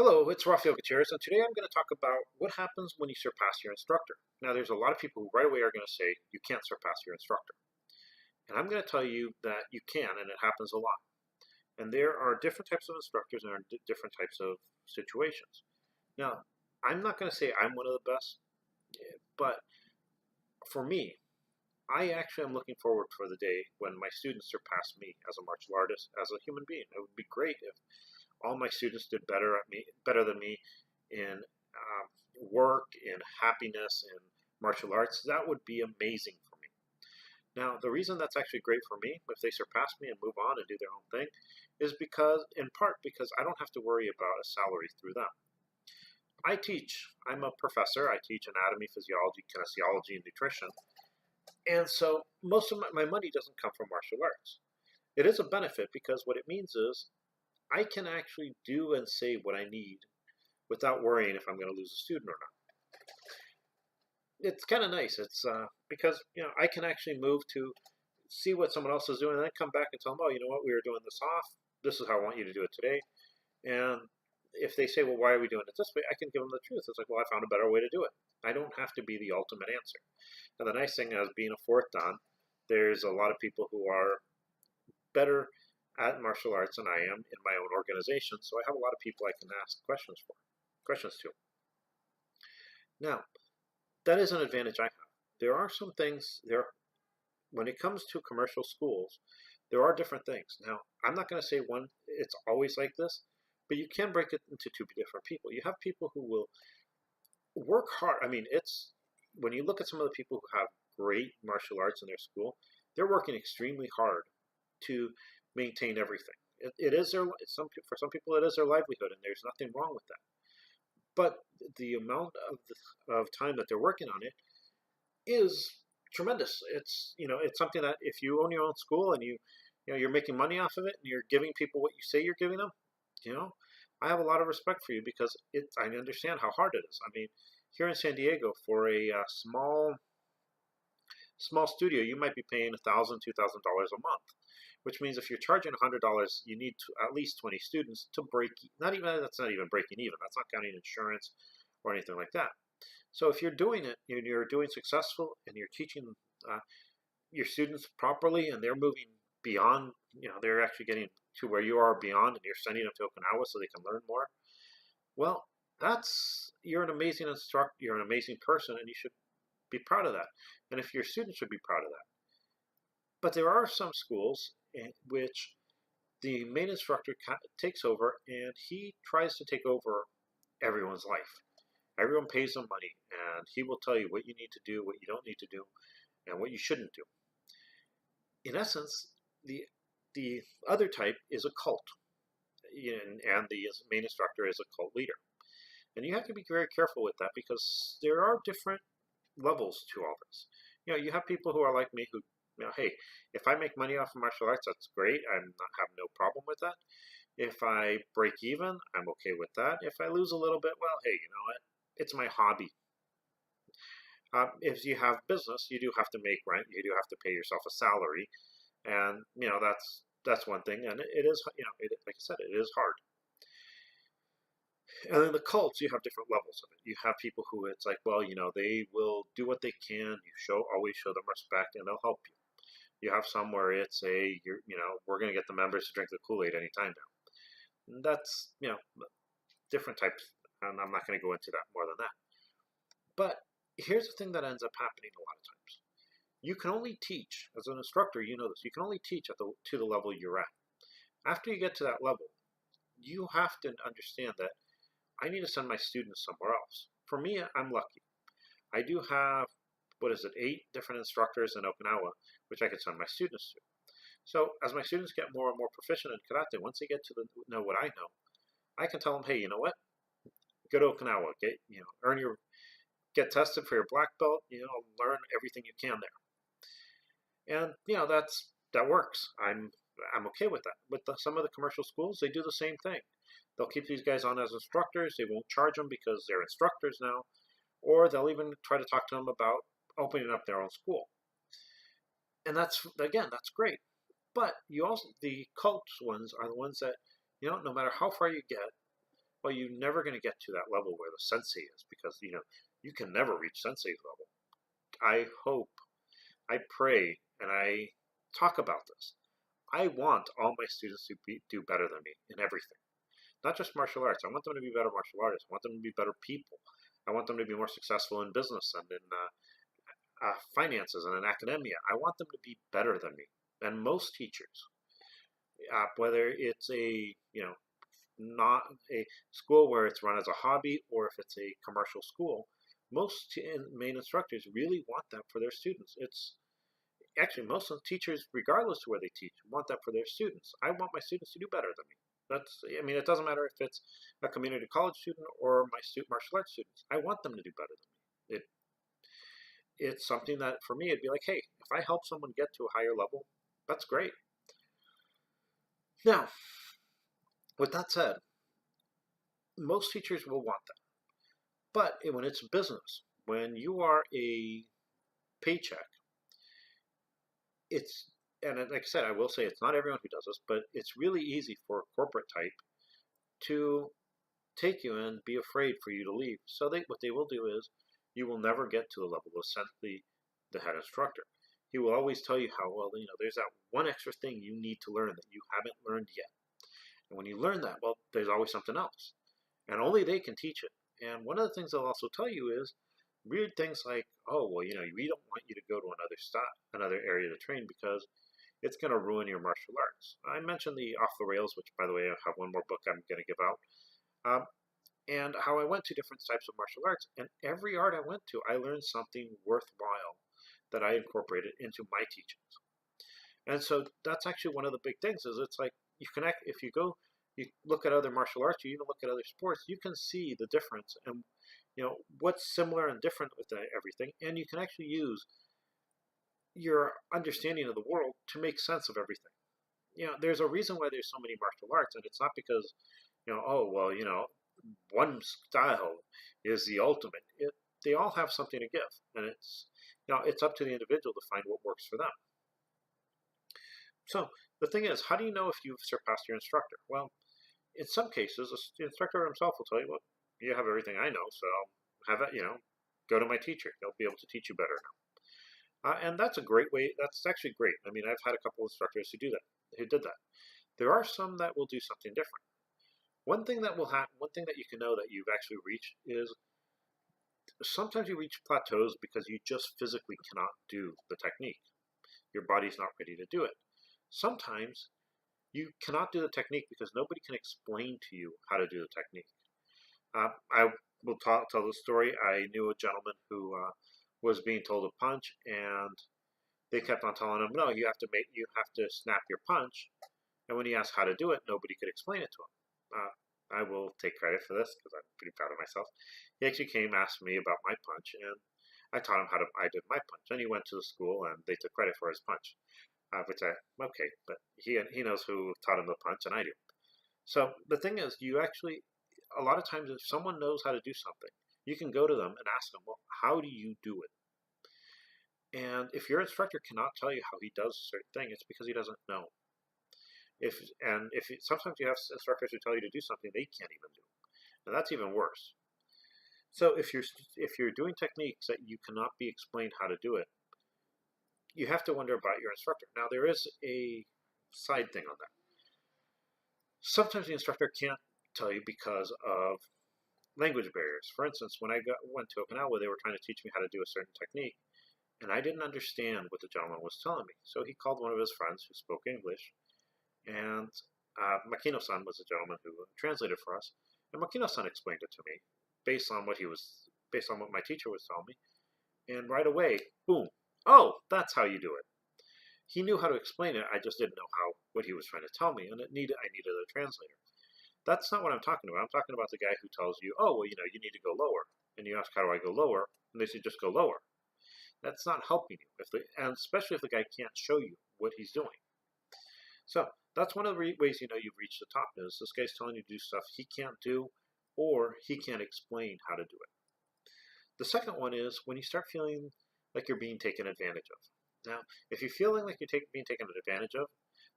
Hello, it's Rafael Gutierrez, and today I'm going to talk about what happens when you surpass your instructor. Now, there's a lot of people who right away are going to say you can't surpass your instructor. And I'm going to tell you that you can, and it happens a lot. And there are different types of instructors and there are different types of situations. Now, I'm not going to say I'm one of the best, but for me, I actually am looking forward for the day when my students surpass me as a martial artist, as a human being. It would be great if all my students did better than me in work, in happiness, in martial arts. That would be amazing for me. Now, the reason that's actually great for me, if they surpass me and move on and do their own thing, is in part, because I don't have to worry about a salary through them. I teach. I'm a professor. I teach anatomy, physiology, kinesiology, and nutrition. And so most of my money doesn't come from martial arts. It is a benefit because what it means is I can actually do and say what I need without worrying if I'm going to lose a student or not. It's kind of nice. It's because I can actually move to see what someone else is doing and then come back and tell them, oh, you know what, we were doing this off. This is how I want you to do it today. And if they say, well, why are we doing it this way? I can give them the truth. It's like, well, I found a better way to do it. I don't have to be the ultimate answer. And the nice thing is, being a fourth dan, there's a lot of people who are better at martial arts than I am in my own organization. So I have a lot of people I can ask questions to. Now, that is an advantage I have. There are some things there when it comes to commercial schools. There are different things. Now, I'm not going to say it's always like this, but you can break it into two different people. You have people who will work hard. I mean, it's when you look at some of the people who have great martial arts in their school, they're working extremely hard to maintain everything. It is for some people it is their livelihood, and there's nothing wrong with that. But the amount of time that they're working on it is tremendous. It's something that if you own your own school and you're making money off of it and you're giving people what you say you're giving them, you know, I have a lot of respect for you because I understand how hard it is. I mean, here in San Diego for a small studio, you might be paying $1,000, $2,000 a month, which means if you're charging $100, you need at least 20 students to that's not even breaking even. That's not counting insurance or anything like that. So if you're doing it, you're doing successful, and you're teaching your students properly, and they're moving beyond, they're actually getting to where you are beyond, and you're sending them to Okinawa so they can learn more. Well, you're an amazing instructor, you're an amazing person, and you should be proud of that. And if your students should be proud of that. But there are some schools in which the main instructor takes over, and he tries to take over everyone's life. Everyone pays him money, and he will tell you what you need to do, what you don't need to do, and what you shouldn't do. In essence, the other type is a cult, and the main instructor is a cult leader. And you have to be very careful with that because there are different levels to all this. You have people who are like me who, hey, if I make money off of martial arts, that's great. I have no problem with that. If I break even, I'm okay with that. If I lose a little bit, well, hey, you know what? It's my hobby. If you have business, you do have to make rent. You do have to pay yourself a salary, and that's one thing. And it is, like I said, it is hard. And in the cults, you have different levels of it. You have people who it's like, well, they will do what they can. Always show them respect, and they'll help you. You have some where it's we're going to get the members to drink the Kool-Aid anytime now. And that's, different types, and I'm not going to go into that more than that. But here's the thing that ends up happening a lot of times. You can only teach, as an instructor, you know this, you can only teach to the level you're at. After you get to that level, you have to understand that I need to send my students somewhere else. For me, I'm lucky. I do have, 8 different instructors in Okinawa, which I can send my students to. So as my students get more and more proficient in karate, once they get to know what I know, I can tell them, hey, you know what? Go to Okinawa, get tested for your black belt, learn everything you can there. And that works. I'm okay with that. With some of the commercial schools, they do the same thing. They'll keep these guys on as instructors. They won't charge them because they're instructors now, or they'll even try to talk to them about opening up their own school. And that's great. But the cult ones are the ones that, no matter how far you get, Well, you're never going to get to that level where the sensei is, because you can never reach sensei's level. I hope, I pray, and I talk about this. I want all my students to do better than me in everything. Not just martial arts. I want them to be better martial artists. I want them to be better people. I want them to be more successful in business and in finances and in academia. I want them to be better than me. And most teachers, whether it's not a school where it's run as a hobby, or if it's a commercial school, most main instructors really want that for their students. It's actually most of the teachers, regardless of where they teach, want that for their students. I want my students to do better than me. It doesn't matter if it's a community college student or my martial arts students. I want them to do better than me. It's something that, for me, it'd be like, hey, if I help someone get to a higher level, that's great. Now, with that said, most teachers will want that. But when it's business, when you are a paycheck, and like I said, I will say it's not everyone who does this, but it's really easy for a corporate type to take you and be afraid for you to leave. So what they will do is, you will never get to the level of the head instructor. He will always tell you how, well, there's that one extra thing you need to learn that you haven't learned yet. And when you learn that, well, there's always something else. And only they can teach it. And one of the things they'll also tell you is weird things like, oh, well, we don't want you to go to another area to train because it's going to ruin your martial arts. I mentioned the Off the Rails, which, by the way, I have one more book I'm going to give out. And how I went to different types of martial arts. And every art I went to, I learned something worthwhile that I incorporated into my teachings. And so that's actually one of the big things, is it's like if you look at other martial arts, you even look at other sports, you can see the difference and what's similar and different with everything. And you can actually use your understanding of the world to make sense of everything. There's a reason why there's so many martial arts, and it's not because, one style is the ultimate. They all have something to give, and it's up to the individual to find what works for them. So the thing is, how do you know if you've surpassed your instructor? Well, in some cases, the instructor himself will tell you, well, you have everything I know, so go to my teacher. He'll be able to teach you better now. And that's a great way. That's actually great. I mean, I've had a couple of instructors who did that. There are some that will do something different. One thing that you can know that you've actually reached is sometimes you reach plateaus because you just physically cannot do the technique. Your body's not ready to do it. Sometimes you cannot do the technique because nobody can explain to you how to do the technique. I will tell the story. I knew a gentleman who was being told to punch, and they kept on telling him, no, you have to snap your punch. And when he asked how to do it, nobody could explain it to him. I will take credit for this because I'm pretty proud of myself. He actually came and asked me about my punch, and I taught him I did my punch. And he went to the school, and they took credit for his punch, okay, but he knows who taught him the punch, and I do. So the thing is, a lot of times, if someone knows how to do something, you can go to them and ask them, well, how do you do it? And if your instructor cannot tell you how he does a certain thing, it's because he doesn't know. Sometimes you have instructors who tell you to do something they can't even do, and that's even worse. So if you're doing techniques that you cannot be explained how to do it, you have to wonder about your instructor. Now, there is a side thing on that. Sometimes the instructor can't tell you because of language barriers. For instance, when I went to Okinawa, they were trying to teach me how to do a certain technique, and I didn't understand what the gentleman was telling me. So he called one of his friends who spoke English, and Makino-san was the gentleman who translated for us. And Makino-san explained it to me based on what my teacher was telling me. And right away, boom! Oh, that's how you do it. He knew how to explain it. I just didn't know what he was trying to tell me, and I needed a translator. That's not what I'm talking about. I'm talking about the guy who tells you, oh, well, you need to go lower, and you ask, how do I go lower? And they say, just go lower. That's not helping you, and especially if the guy can't show you what he's doing. So that's one of the ways you've reached the top, is this guy's telling you to do stuff he can't do, or he can't explain how to do it. The second one is when you start feeling like you're being taken advantage of. Now, if you're feeling like you're being taken advantage of,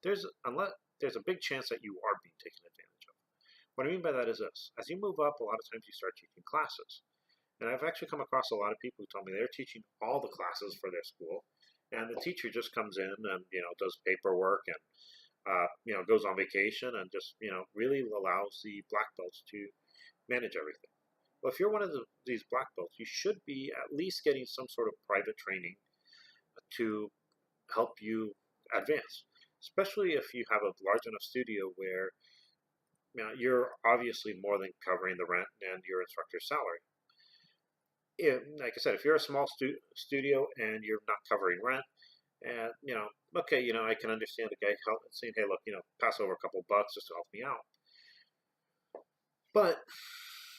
there's a big chance that you are being taken advantage of. What I mean by that is this. As you move up, a lot of times you start teaching classes. And I've actually come across a lot of people who told me they're teaching all the classes for their school, and the teacher just comes in and does paperwork and goes on vacation and just really allows the black belts to manage everything. Well, if you're one of these black belts, you should be at least getting some sort of private training to help you advance, especially if you have a large enough studio where you're obviously more than covering the rent and your instructor's salary. Like I said, if you're a small studio and you're not covering rent, and okay, I can understand the guy saying, "Hey, look, pass over a couple bucks just to help me out." But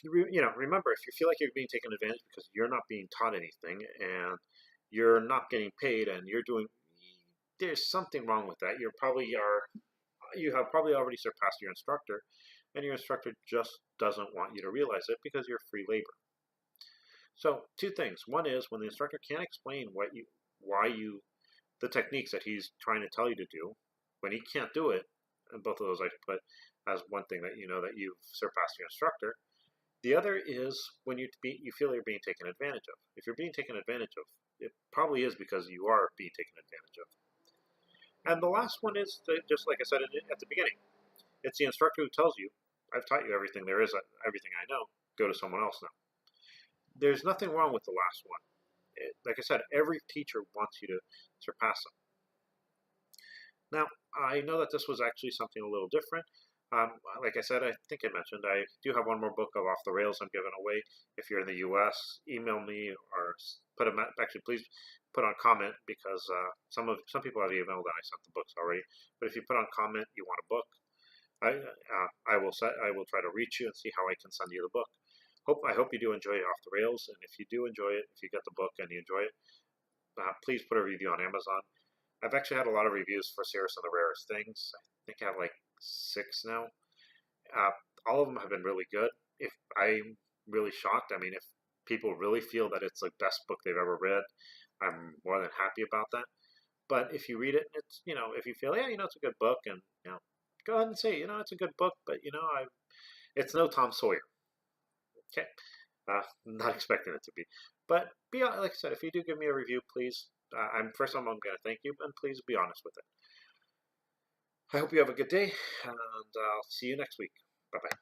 remember, if you feel like you're being taken advantage because you're not being taught anything and you're not getting paid and there's something wrong with that. You have probably already surpassed your instructor, and your instructor just doesn't want you to realize it because you're free labor. So two things. One is when the instructor can't explain the techniques that he's trying to tell you to do, when he can't do it, and both of those I put as one thing that that you've surpassed your instructor. The other is when you feel you're being taken advantage of. If you're being taken advantage of, it probably is because you are being taken advantage of. And the last one is just like I said at the beginning. It's the instructor who tells you, "I've taught you everything there is, everything I know. Go to someone else now." There's nothing wrong with the last one. Like I said, every teacher wants you to surpass them. Now, I know that this was actually something a little different. Like I said, I think I mentioned, I do have one more book of Off the Rails I'm giving away. If you're in the U.S., email me or please put on comment because some people have emailed that I sent the books already. But if you put on comment you want a book, I will try to reach you and see how I can send you the book. I hope you do enjoy Off the Rails, and if you do enjoy it, if you get the book and you enjoy it, please put a review on Amazon. I've actually had a lot of reviews for Cirrus and the Rarest Things. I think I have like 6 now. All of them have been really good. If I'm really shocked, I mean, if people really feel that it's the best book they've ever read, I'm more than happy about that. But if you read it, it's if you feel it's a good book, and go ahead and say it's a good book, but it's no Tom Sawyer. Okay, not expecting it to be, but like I said, if you do give me a review, please. I'm going to thank you, and please be honest with it. I hope you have a good day, and I'll see you next week. Bye bye.